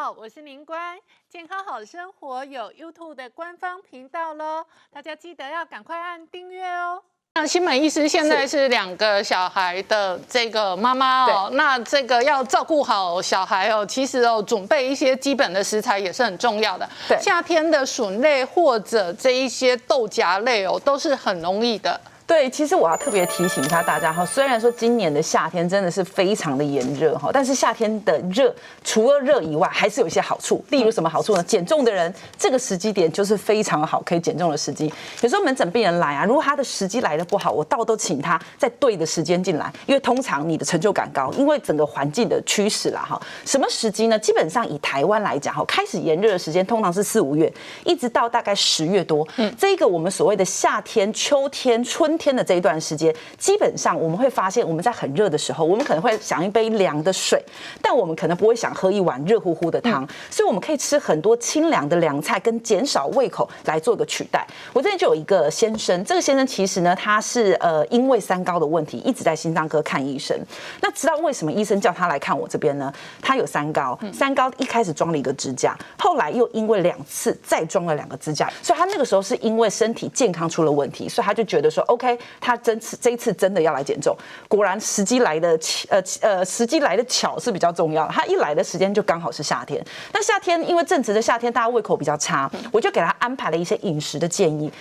好，我是宁官，健康好生活有 YouTube 的官方频道喽，大家记得要赶快按订阅哦。那新美医师现在是2个小孩的这个妈妈哦，那这个要照顾好小孩哦，其实哦，准备一些基本的食材也是很重要的。对，夏天的笋类或者这一些豆荚类哦，都是很容易的。对，其实我要特别提醒一下大家哈，虽然说今年的夏天真的是非常的炎热哈，但是夏天的热除了热以外，还是有一些好处。例如什么好处呢？减重的人这个时机点就是非常好可以减重的时机。有时候门诊病人来啊，如果他的时机来的不好，我都请他在对的时间进来，因为通常你的成就感高，因为整个环境的趋势啦哈。什么时机呢？基本上以台湾来讲哈，开始炎热的时间通常是4、5月，一直到大概10月多。这个我们所谓的夏天、秋天、春天的这一段时间，基本上我们会发现，我们在很热的时候，我们可能会想一杯凉的水，但我们可能不会想喝一碗热乎乎的汤，所以我们可以吃很多清凉的凉菜，跟减少胃口来做一个取代。我这里就有一个先生，这个先生其实呢，他是因为三高的问题，一直在心脏科看医生。那知道为什么医生叫他来看我这边呢？他有三高，三高一开始装了一个支架，后来又因为2次再装了2个支架，所以他那个时候是因为身体健康出了问题，所以他就觉得说 OK。他这一次真的要来减重，果然时机来的巧是比较重要的。他一来的时间就刚好是夏天，那夏天因为正值的夏天，大家胃口比较差，我就给他安排了一些饮食的建议。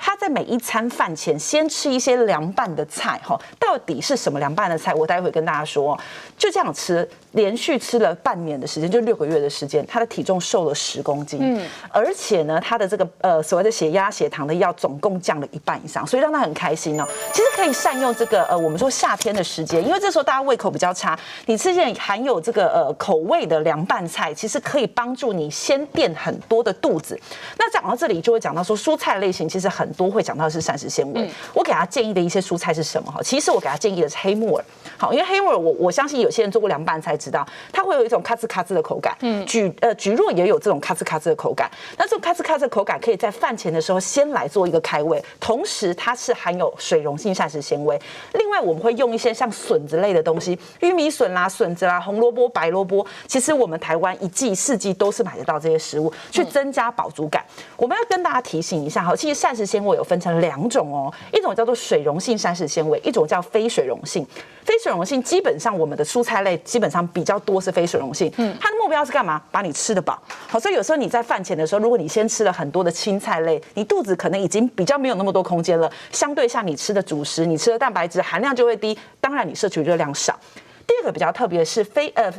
他在每一餐饭前先吃一些凉拌的菜，到底是什么凉拌的菜？我待会跟大家说。就这样吃，连续吃了半年的时间，就6个月的时间，他的体重瘦了10公斤，而且呢，他的这个所谓的血压、血糖的药总共降了1半以上，所以让他很开心哦。其实可以善用这个我们说夏天的时间，因为这时候大家胃口比较差，你吃些含有这个口味的凉拌菜，其实可以帮助你先垫很多的肚子。那讲到这里，就会讲到说蔬菜类型其实很多会讲到的是膳食纤维。我给他建议的一些蔬菜是什么？其实我给他建议的是黑木耳。好，因为黑木耳我相信有些人做过凉拌菜知道，它会有一种咔吱咔吱的口感。蒟蒻也有这种咔吱咔吱的口感。那这种咔吱咔吱的口感可以在饭前的时候先来做一个开胃，同时它是含有水溶性膳食纤维。另外我们会用一些像笋子类的东西，玉米笋啦、笋子啦、红萝卜、白萝卜，其实我们台湾1季4季都是买得到这些食物，去增加饱足感。我们要跟大家提醒一下哈，其实膳食纤维有分成2种哦，一种叫做水溶性膳食纤维，一种叫非水溶性。非水溶性基本上我们的蔬菜类基本上比较多是非水溶性，它的目标是干嘛？把你吃得饱。好，所以有时候你在饭前的时候，如果你先吃了很多的青菜类，你肚子可能已经比较没有那么多空间了，相对下你吃的主食，你吃的蛋白质含量就会低，当然你摄取热量少。第2个比较特别的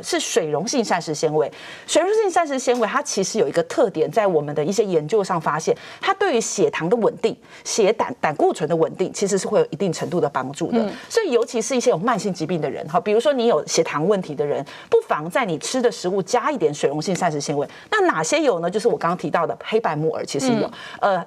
是水溶性膳食纤维。水溶性膳食纤维它其实有一个特点，在我们的一些研究上发现，它对于血糖的稳定、胆固醇的稳定，其实是会有一定程度的帮助的。所以尤其是一些有慢性疾病的人，比如说你有血糖问题的人，不妨在你吃的食物加一点水溶性膳食纤维。那哪些有呢？就是我刚刚提到的黑白木耳其实有，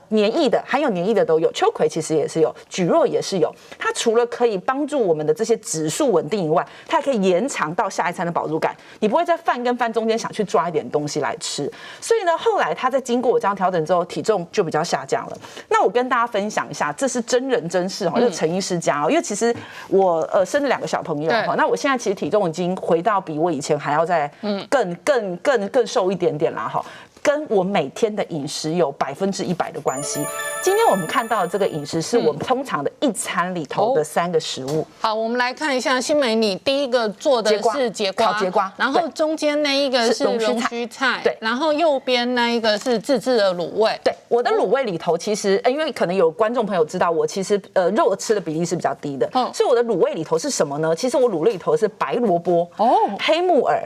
黏液的含有黏液的都有，秋葵其实也是有，蒟蒻也是有。它除了可以帮助我们的这些指数稳定以外，它可以延长到下一餐的饱足感，你不会在饭跟饭中间想去抓一点东西来吃。所以呢，后来他在经过我这样调整之后，体重就比较下降了。那我跟大家分享一下，这是真人真事就是陈医师家因为其实我生了2个小朋友那我现在其实体重已经回到比我以前还要再更瘦一点点啦跟我每天的饮食有100%的关系。今天我们看到的这个饮食是我们通常的一餐里头的3个食物。好，我们来看一下新美，你第一个做的是节瓜，烤节瓜，然后中间那一个是龙须菜，对，然后右边那一个是自制的卤味。对，我的卤味里头其实因为可能有观众朋友知道我其实肉吃的比例是比较低的，所以我的卤味里头是什么呢？其实我卤味里头是白萝卜、黑木耳、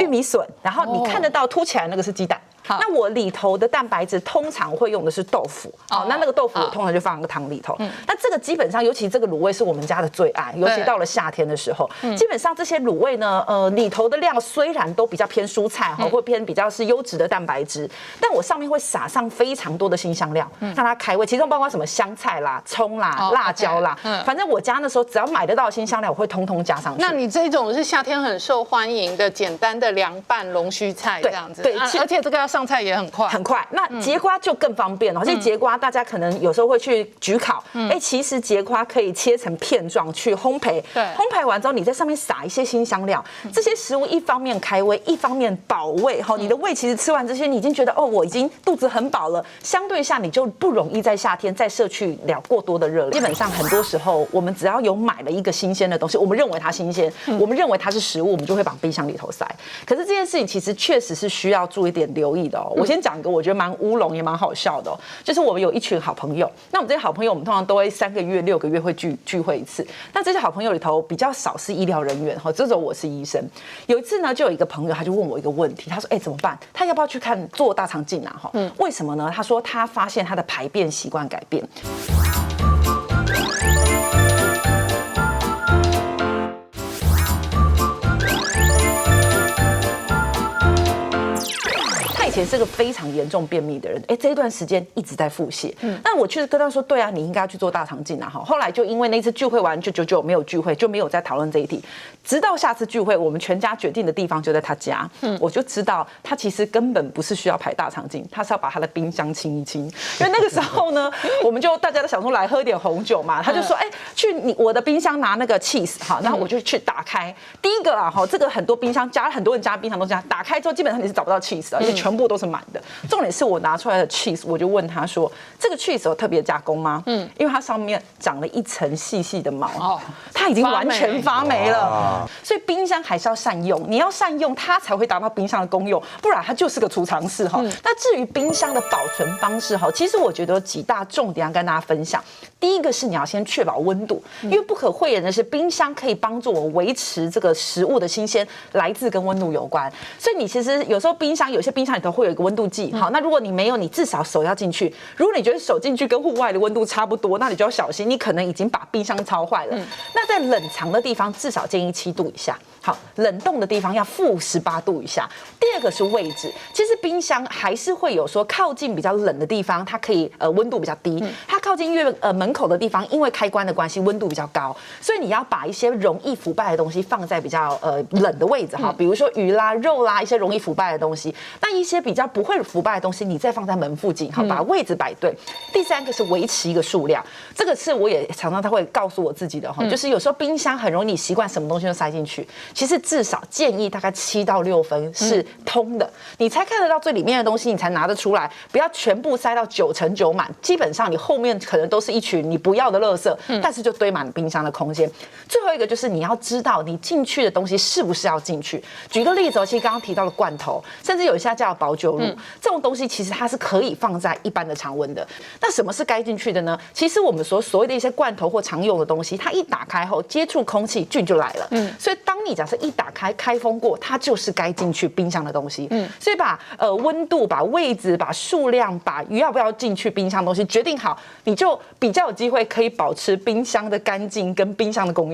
玉米笋，然后你看得到凸起来那个是鸡蛋。那我里头的蛋白质通常会用的是豆腐，那个豆腐我通常就放个汤里头。那这个基本上，尤其这个卤味是我们家的最爱，尤其到了夏天的时候，基本上这些卤味呢，里头的量虽然都比较偏蔬菜或偏比较是优质的蛋白质，但我上面会撒上非常多的辛香料，让它开胃，其中包括什么香菜啦、葱啦、辣椒啦，反正我家那时候只要买得到的辛香料，我会通通加上去。那你这种是夏天很受欢迎的简单的凉拌龙须菜这样子，对，而且这个要上菜也很快，很快。那节瓜就更方便了，这节瓜大家可能有时候会去焗烤，其实节瓜可以切成片状去烘焙，对，烘焙完之后你在上面撒一些辛香料，这些食物一方面开胃，一方面保胃，你的胃其实吃完这些，你已经觉得我已经肚子很饱了，相对下你就不容易在夏天再摄取了过多的热量。基本上很多时候，我们只要有买了一个新鲜的东西，我们认为它新鲜，我们认为它是食物，我们就会往冰箱里头塞。可是这件事情其实确实是需要做一点留意的哦。我先讲一个我觉得蛮乌龙也蛮好笑的哦，就是我们有一群好朋友，那我们这些好朋友，我们通常都会3个月、6个月会聚会一次。那这些好朋友里头比较少是医疗人员哈，这种我是医生。有一次呢，就有一个朋友他就问我一个问题，他说：“怎么办？他要不要去做大肠镜啊？哈，为什么呢？他说他发现他的排便习惯改变。”以前是个非常严重便秘的人，这一段时间一直在腹泻。那我去跟他说，对啊，你应该要去做大肠镜啊。后来就因为那次聚会完就久久没有聚会，就没有再讨论这一题。直到下次聚会，我们全家决定的地方就在他家，我就知道他其实根本不是需要排大肠镜，他是要把他的冰箱清一清。因为那个时候呢，我们就大家都想说来喝一点红酒嘛，他就说，去我的冰箱拿那个 cheese 哈，然后我就去打开。第一个啊，这个很多冰箱很多人家冰箱都这样，打开之后基本上你是找不到 cheese 的，而且全部都是满的。重点是我拿出来的 cheese， 我就问他说：“这个 cheese 有特别加工吗？”因为它上面长了一层细细的毛，它已经完全发霉了。所以冰箱还是要善用，你要善用它才会达到冰箱的功用，不然它就是个储藏室哈。那至于冰箱的保存方式哈，其实我觉得有几大重点要跟大家分享。第一个是你要先确保温度，因为不可讳言的是，冰箱可以帮助我维持这个食物的新鲜，来自跟温度有关。所以你其实有时候有些冰箱里头会有一个温度计，好，那如果你没有，你至少手要进去。如果你觉得手进去跟户外的温度差不多，那你就要小心，你可能已经把冰箱操坏了。那在冷藏的地方，至少建议7度以下。好，冷冻的地方要-18度以下。第二个是位置，其实冰箱还是会有说靠近比较冷的地方，它可以温度比较低；它靠近门口的地方，因为开关的关系，温度比较高，所以你要把一些容易腐败的东西放在比较冷的位置哈，比如说鱼啦、肉啦，一些容易腐败的东西。那一些比较不会腐败的东西，你再放在门附近，好，把位置摆对。第三个是维持一个数量，这个是我也常常他会告诉我自己的哈，就是有时候冰箱很容易你习惯什么东西都塞进去。其实至少建议大概7到6分是通的，你才看得到最里面的东西，你才拿得出来，不要全部塞到9成9满。基本上你后面可能都是一群你不要的垃圾，但是就堆满冰箱的空间。最后一个就是你要知道你进去的东西是不是要进去。举个例子，其实刚刚提到的罐头，甚至有一些叫保酒乳，这种东西其实它是可以放在一般的常温的。那什么是该进去的呢？其实我们所谓的一些罐头或常用的东西，它一打开后接触空气，菌就来了。所以当你假设一打开开封过，它就是该进去冰箱的东西。所以把温度、把位置、把数量、把鱼要不要进去冰箱的东西决定好，你就比较有机会可以保持冰箱的干净跟冰箱的功用。